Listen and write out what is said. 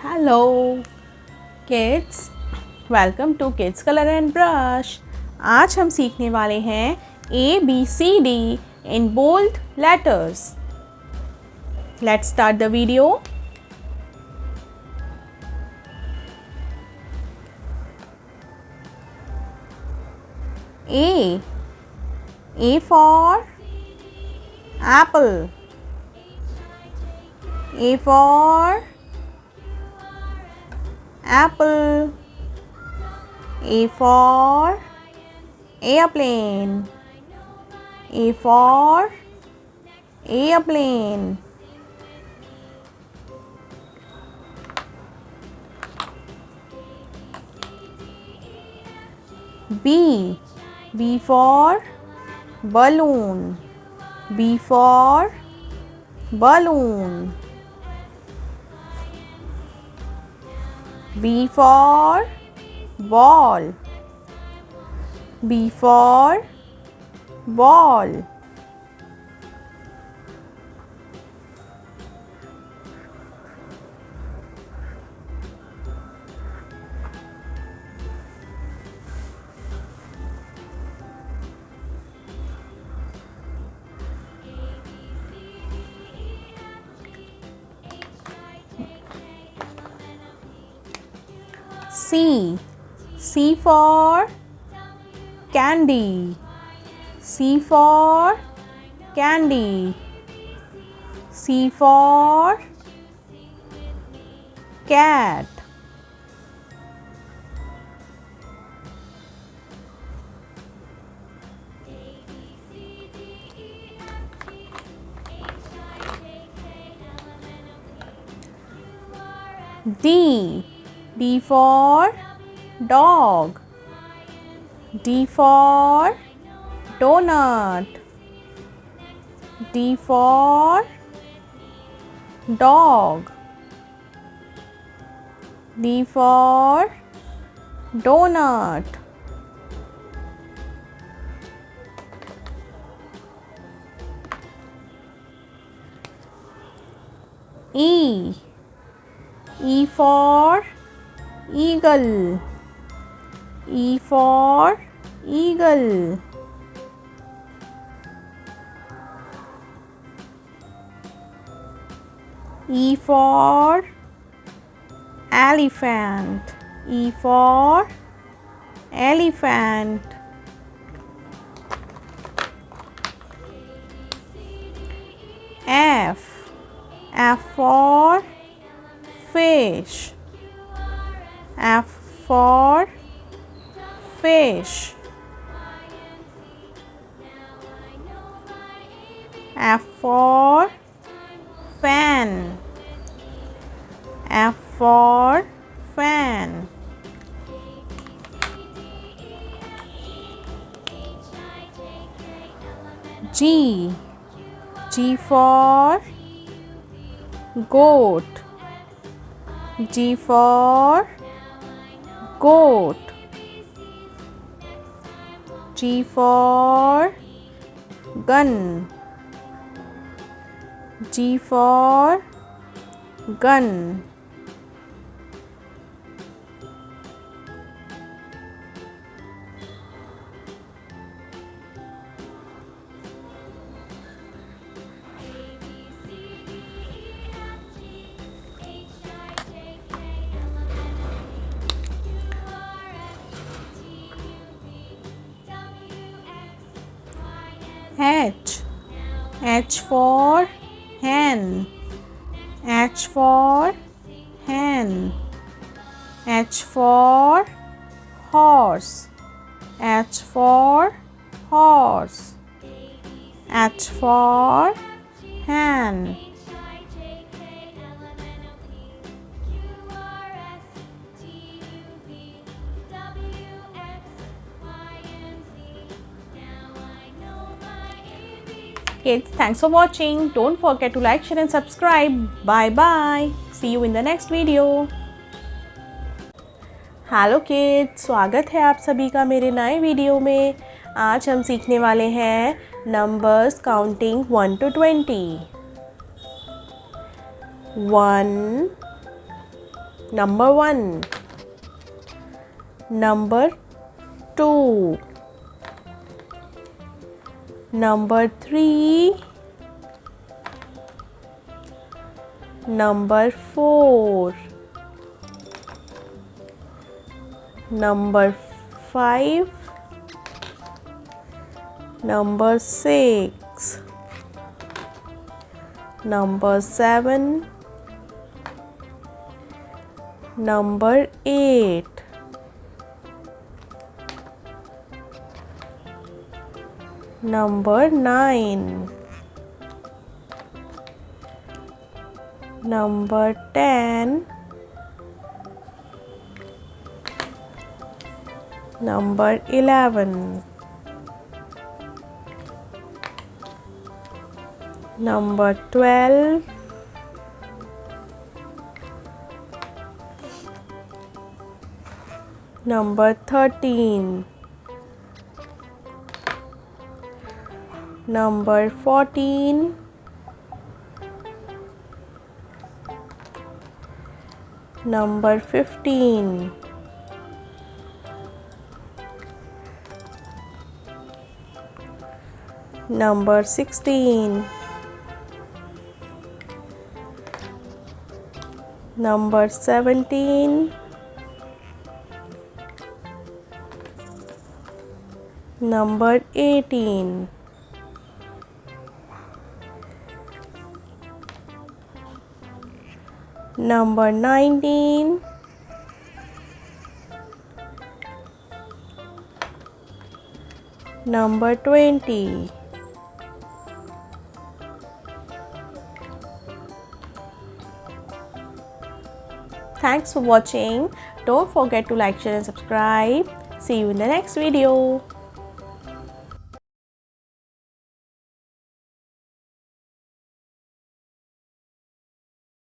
Hello kids, welcome to kids colour and brush. आज हम सीखने वाले हैं ABCD in bold letters. Let's start the video. A for apple. A for apple. A for airplane. A for airplane. B for balloon. B for balloon. B for ball. B for ball. C for candy. C for candy. C for cat. D for dog. D for donut. D for dog. D for donut. E for eagle. E for eagle. E for elephant. E for elephant. F for fish. F for fish. F for fan. F for fan. G for goat. G for goat. G for gun. G for gun. H for hen. H for hen. H for horse. H for horse. H for hen. Kids, thanks for watching. Don't forget to like, share and subscribe. Bye bye. See you in the next video. Hello kids, स्वागत है आप सभी का मेरे नए video में। आज हम सीखने वाले हैं numbers counting 1 to 20। 1 Number 1. Number 2. Number 3. Number 4. Number 5. Number 6. Number 7. Number 8. Number 9. Number 10. Number 11. Number 12. Number 13. Number 14. Number 15. Number 16. Number 17. Number 18. Number 19. Number 20. Thanks for watching. Don't forget to like, share and subscribe. See you in the next video.